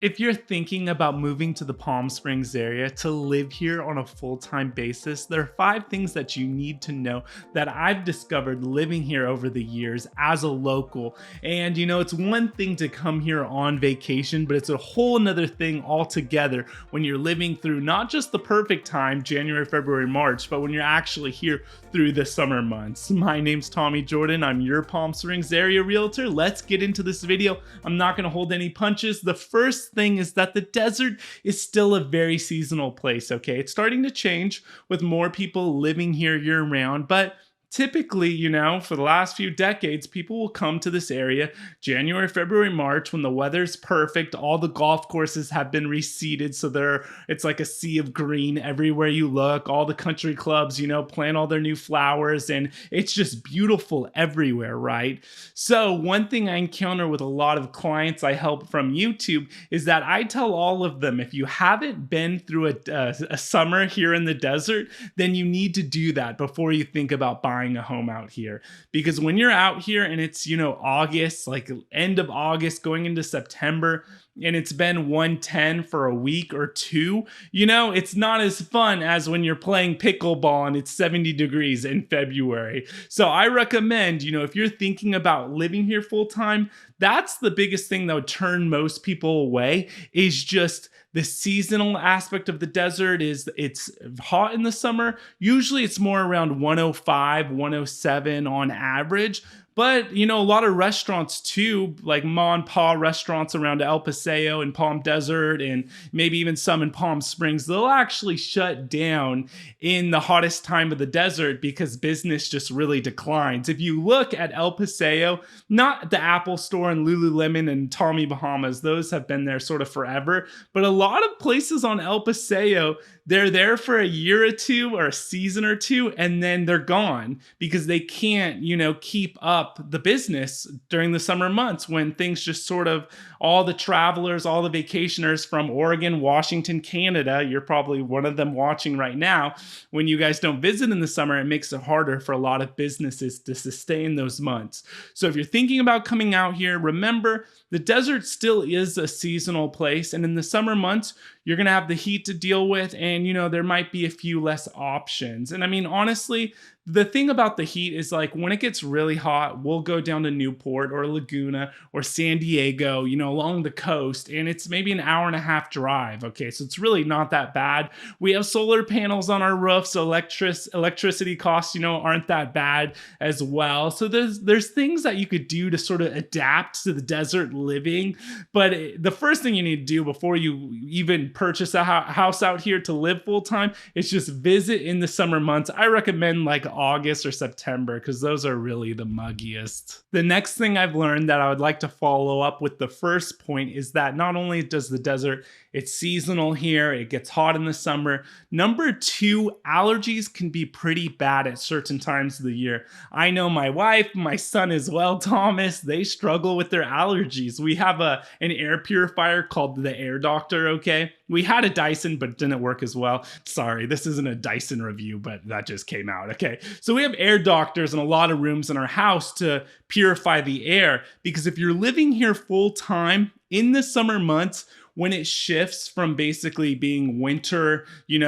If you're thinking about moving to the Palm Springs area to live here on a full-time basis, there are 5 things that you need to know that I've discovered living here over the years as a local. And it's one thing to come here on vacation, but it's a whole nother thing altogether when you're living through not just the perfect time, January, February, March, but when you're actually here through the summer months. My name's Tommy Jordan. I'm your Palm Springs area realtor. Let's get into this video. I'm not going to hold any punches. The first thing is that the desert is still a very seasonal place, okay? It's starting to change with more people living here year round, but typically, for the last few decades, people will come to this area January, February, March when the weather's perfect. All the golf courses have been reseeded, so it's like a sea of green everywhere you look. All the country clubs, plant all their new flowers, and it's just beautiful everywhere, right? So one thing I encounter with a lot of clients I help from YouTube is that I tell all of them, if you haven't been through a summer here in the desert, then you need to do that before you think about buying a home out here. Because when you're out here and it's August, like end of August going into September, and it's been 110 for a week or two, it's not as fun as when you're playing pickleball and it's 70 degrees in February. So I recommend, if you're thinking about living here full time, that's the biggest thing that would turn most people away, is just the seasonal aspect of the desert. Is it's hot in the summer. Usually it's more around 105, 107 on average. But, a lot of restaurants too, like ma and pa restaurants around El Paseo and Palm Desert, and maybe even some in Palm Springs, they'll actually shut down in the hottest time of the desert because business just really declines. If you look at El Paseo, not the Apple Store and Lululemon and Tommy Bahamas, those have been there sort of forever, but a lot of places on El Paseo, they're there for a year or two or a season or two, and then they're gone because they can't, keep up the business during the summer months when things just sort of, all the travelers, all the vacationers from Oregon, Washington, Canada, you're probably one of them watching right now. When you guys don't visit in the summer, it makes it harder for a lot of businesses to sustain those months. So if you're thinking about coming out here, remember the desert still is a seasonal place, and in the summer months, you're going to have the heat to deal with, and there might be a few less options. And I mean, honestly, the thing about the heat is, like, when it gets really hot, we'll go down to Newport or Laguna or San Diego, along the coast, and it's maybe an hour and a half drive. Okay, so it's really not that bad. We have solar panels on our roofs, so electricity costs, aren't that bad as well. So there's things that you could do to sort of adapt to the desert living. But the first thing you need to do before you even purchase a house out here to live full time is just visit in the summer months. I recommend like August or September because those are really the muggiest. The next thing I've learned that I would like to follow up with the first point is that not only does the desert, it's seasonal here, it gets hot in the summer. Number 2, allergies can be pretty bad at certain times of the year. I know my wife, my son as well, Thomas, they struggle with their allergies. We have an air purifier called the Air Doctor, okay? We had a Dyson, but it didn't work as well. Sorry, this isn't a Dyson review, but that just came out, okay? So we have air doctors in a lot of rooms in our house to purify the air, because if you're living here full time in the summer months, when it shifts from basically being winter,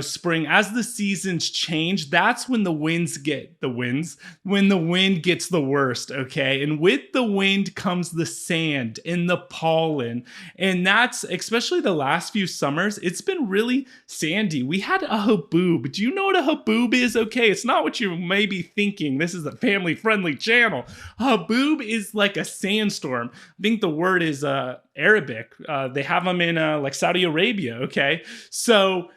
spring, as the seasons change, that's when when the wind gets the worst, okay? And with the wind comes the sand and the pollen. And that's, especially the last few summers, it's been really sandy. We had a haboob. Do you know what a haboob is? Okay, it's not what you may be thinking. This is a family-friendly channel. Haboob is like a sandstorm. I think the word is Arabic. They have them in like Saudi Arabia, okay? So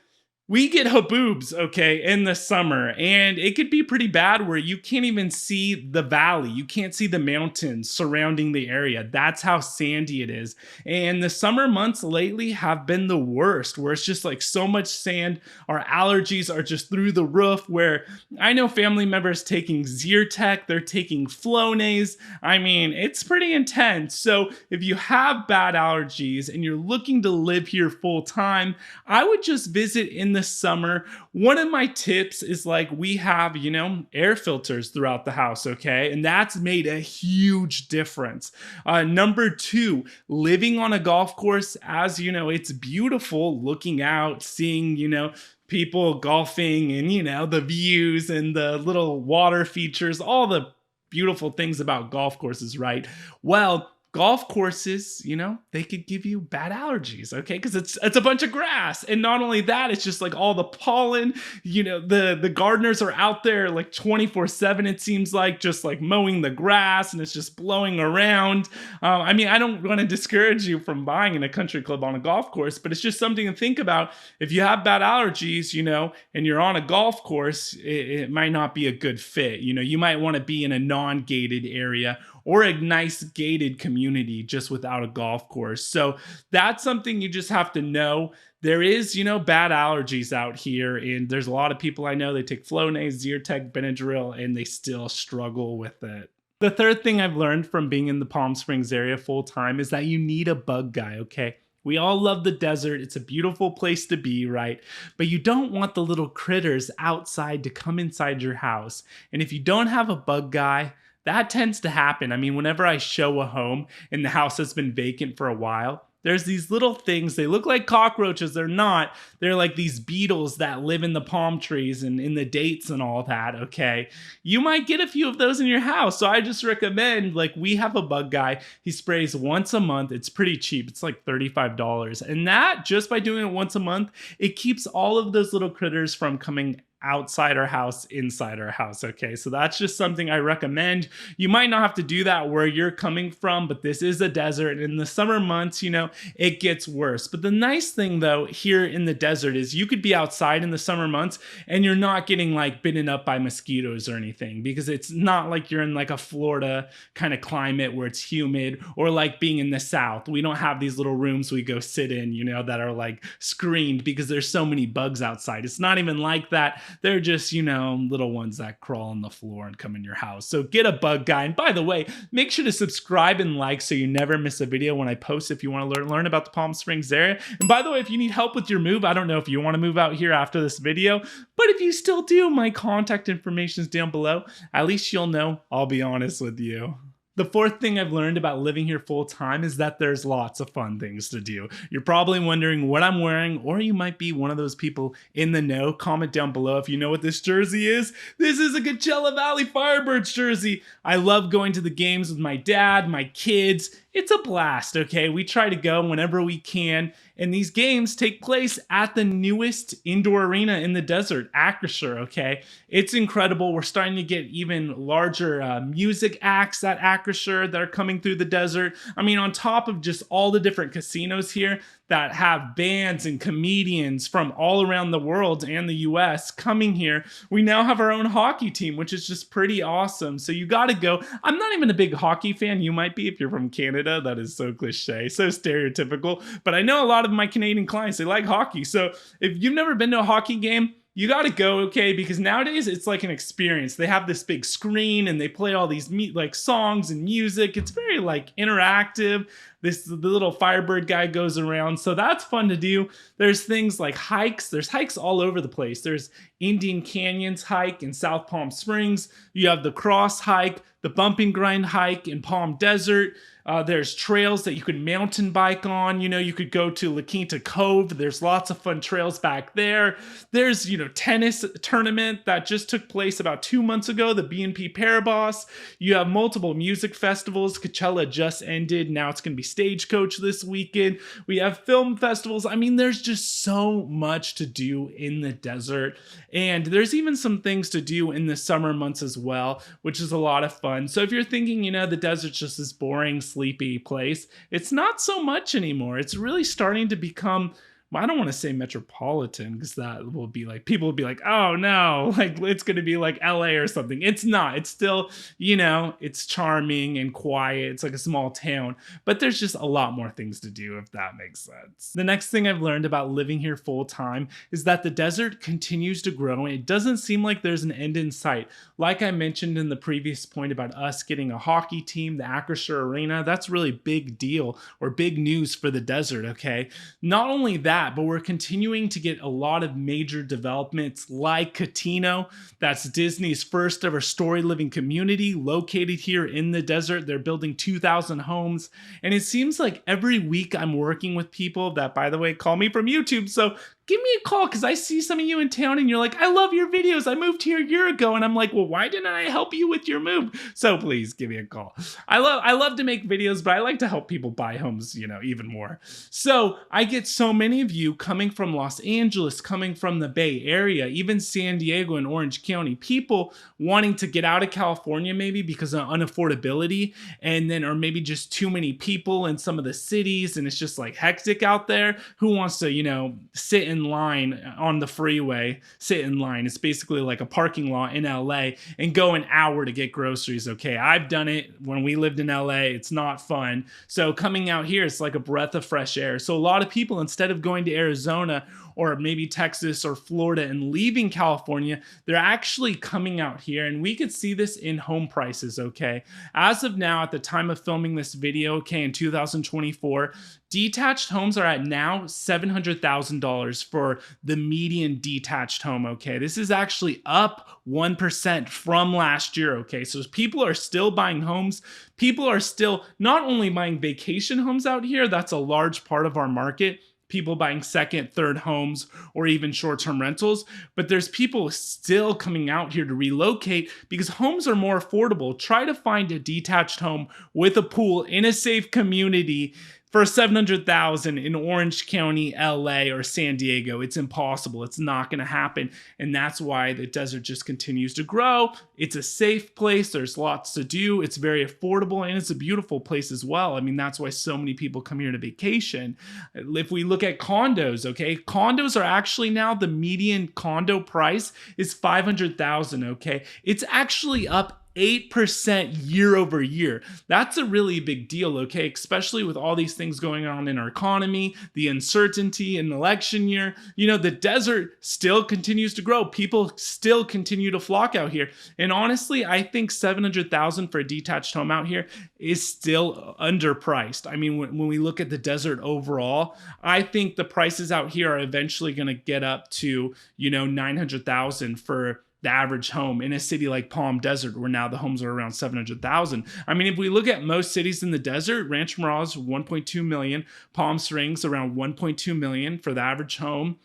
we get haboobs, okay, in the summer, and it could be pretty bad where you can't even see the valley. You can't see the mountains surrounding the area. That's how sandy it is. And the summer months lately have been the worst, where it's just like so much sand. Our allergies are just through the roof, where I know family members taking Zyrtec, they're taking Flonase. I mean, it's pretty intense. So if you have bad allergies and you're looking to live here full time, I would just visit in the summer, one of my tips is like we have, air filters throughout the house, okay? And that's made a huge difference. Number two, living on a golf course, as you know, it's beautiful looking out, seeing, people golfing and, the views and the little water features, all the beautiful things about golf courses, right? Well, golf courses, they could give you bad allergies, okay? Because it's a bunch of grass. And not only that, it's just like all the pollen, the gardeners are out there like 24/7, it seems like, just like mowing the grass, and it's just blowing around. I don't want to discourage you from buying in a country club on a golf course, but it's just something to think about. If you have bad allergies, and you're on a golf course, it might not be a good fit. You might want to be in a non-gated area or a nice gated community just without a golf course. So that's something you just have to know. There is, bad allergies out here, and there's a lot of people I know, they take Flonase, Zyrtec, Benadryl, and they still struggle with it. The third thing I've learned from being in the Palm Springs area full time is that you need a bug guy, okay? We all love the desert. It's a beautiful place to be, right? But you don't want the little critters outside to come inside your house. And if you don't have a bug guy, that tends to happen. Whenever I show a home and the house has been vacant for a while, there's these little things. They look like cockroaches. They're not. They're like these beetles that live in the palm trees and in the dates and all that, okay? You might get a few of those in your house. So I just recommend, we have a bug guy. He sprays once a month. It's pretty cheap. It's like $35. And that, just by doing it once a month, it keeps all of those little critters from coming outside our house, inside our house, okay? So that's just something I recommend. You might not have to do that where you're coming from, but this is a desert, and in the summer months, it gets worse. But the nice thing though here in the desert is you could be outside in the summer months and you're not getting bitten up by mosquitoes or anything, because it's not like you're in a Florida kind of climate where it's humid, or like being in the South. We don't have these little rooms we go sit in, that are screened because there's so many bugs outside. It's not even like that. They're just, little ones that crawl on the floor and come in your house. So get a bug guy. And by the way, make sure to subscribe and like so you never miss a video when I post if you want to learn about the Palm Springs area. And by the way, if you need help with your move, I don't know if you want to move out here after this video, but if you still do, my contact information is down below. At least you'll know I'll be honest with you. The fourth thing I've learned about living here full time is that there's lots of fun things to do. You're probably wondering what I'm wearing, or you might be one of those people in the know. Comment down below if you know what this jersey is. This is a Coachella Valley Firebirds jersey. I love going to the games with my dad, my kids. It's a blast, okay? We try to go whenever we can, and these games take place at the newest indoor arena in the desert, Acrisure, okay? It's incredible. We're starting to get even larger music acts at Acrisure that are coming through the desert. On top of just all the different casinos here that have bands and comedians from all around the world and the US coming here, we now have our own hockey team, which is just pretty awesome. So you gotta go. I'm not even a big hockey fan. You might be if you're from Canada. That is so cliche, so stereotypical. But I know a lot of my Canadian clients, they like hockey. So if you've never been to a hockey game, you got to go, okay? Because nowadays it's like an experience. They have this big screen and they play all these songs and music. It's very interactive. The little Firebird guy goes around. So that's fun to do. There's things like hikes. There's hikes all over the place. There's Indian Canyons hike in South Palm Springs. You have the Cross hike, the Bump and Grind hike in Palm Desert. There's trails that you could mountain bike on. You could go to La Quinta Cove. There's lots of fun trails back there. There's, tennis tournament that just took place about 2 months ago, the BNP Paribas. You have multiple music festivals. Coachella just ended. Now it's going to be Stagecoach this weekend. We have film festivals. There's just so much to do in the desert. And there's even some things to do in the summer months as well, which is a lot of fun. So if you're thinking, the desert's just this boring, sleepy place, it's not so much anymore. It's really starting to become, I don't want to say metropolitan, because that will be people will be like, oh no, it's going to be like LA or something. It's not. It's still, it's charming and quiet. It's like a small town, but there's just a lot more things to do, if that makes sense. The next thing I've learned about living here full time is that the desert continues to grow and it doesn't seem like there's an end in sight. Like I mentioned in the previous point about us getting a hockey team, the Acrisure Arena, that's really big deal or big news for the desert, okay? Not only that, that, but we're continuing to get a lot of major developments like Catino. That's Disney's first ever story living community located here in the desert. They're building 2,000 homes. And it seems like every week I'm working with people that, by the way, call me from YouTube. So give me a call because I see some of you in town and you're like, I love your videos. I moved here a year ago. And I'm like, well, why didn't I help you with your move? So please give me a call. I love to make videos, but I like to help people buy homes, even more. So I get so many of you coming from Los Angeles, coming from the Bay Area, even San Diego and Orange County, people wanting to get out of California maybe because of unaffordability, and then, or maybe just too many people in some of the cities and it's just like hectic out there. Who wants to, sit in line on the freeway, sit in line. It's basically like a parking lot in LA and go an hour to get groceries. Okay. I've done it when we lived in LA. It's not fun. So coming out here, it's like a breath of fresh air. So a lot of people, instead of going to Arizona or maybe Texas or Florida and leaving California, they're actually coming out here. And we could see this in home prices, okay? As of now, at the time of filming this video, okay, in 2024, detached homes are at now $700,000 for the median detached home, okay? This is actually up 1% from last year, okay? So people are still buying homes. People are still not only buying vacation homes out here, that's a large part of our market, people buying second, third homes, or even short-term rentals. But there's people still coming out here to relocate because homes are more affordable. Try to find a detached home with a pool in a safe community for $700,000 in Orange County, LA, or San Diego. It's impossible. It's not going to happen. And that's why the desert just continues to grow. It's a safe place. There's lots to do. It's very affordable, and it's a beautiful place as well. I mean, that's why so many people come here to vacation. If we look at condos, okay, condos are actually now, the median condo price is $500,000, okay? It's actually up 8% year over year. That's a really big deal, okay? Especially with all these things going on in our economy, the uncertainty in the election year. The desert still continues to grow. People still continue to flock out here. And honestly, I think $700,000 for a detached home out here is still underpriced. I mean, when we look at the desert overall, I think the prices out here are eventually going to get up to, $900,000 for the average home in a city like Palm Desert, where now the homes are around $700,000. I mean, if we look at most cities in the desert, Rancho Mirage, 1.2 million, Palm Springs, around 1.2 million for the average home.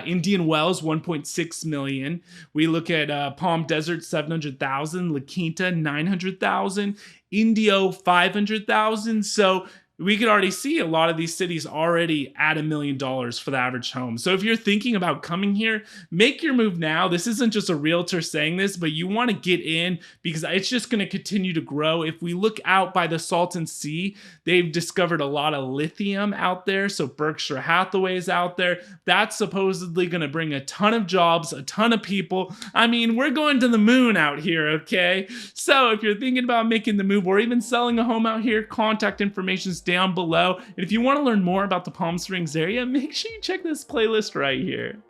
Indian Wells, 1.6 million. We look at Palm Desert, 700,000. La Quinta, 900,000. Indio, 500,000. So we could already see a lot of these cities already at $1 million for the average home. So if you're thinking about coming here, make your move now. This isn't just a realtor saying this, but you want to get in because it's just going to continue to grow. If we look out by the Salton Sea, they've discovered a lot of lithium out there. So Berkshire Hathaway is out there. That's supposedly going to bring a ton of jobs, a ton of people. I mean, we're going to the moon out here, okay? So if you're thinking about making the move or even selling a home out here, contact information is down below. And if you want to learn more about the Palm Springs area, make sure you check this playlist right here.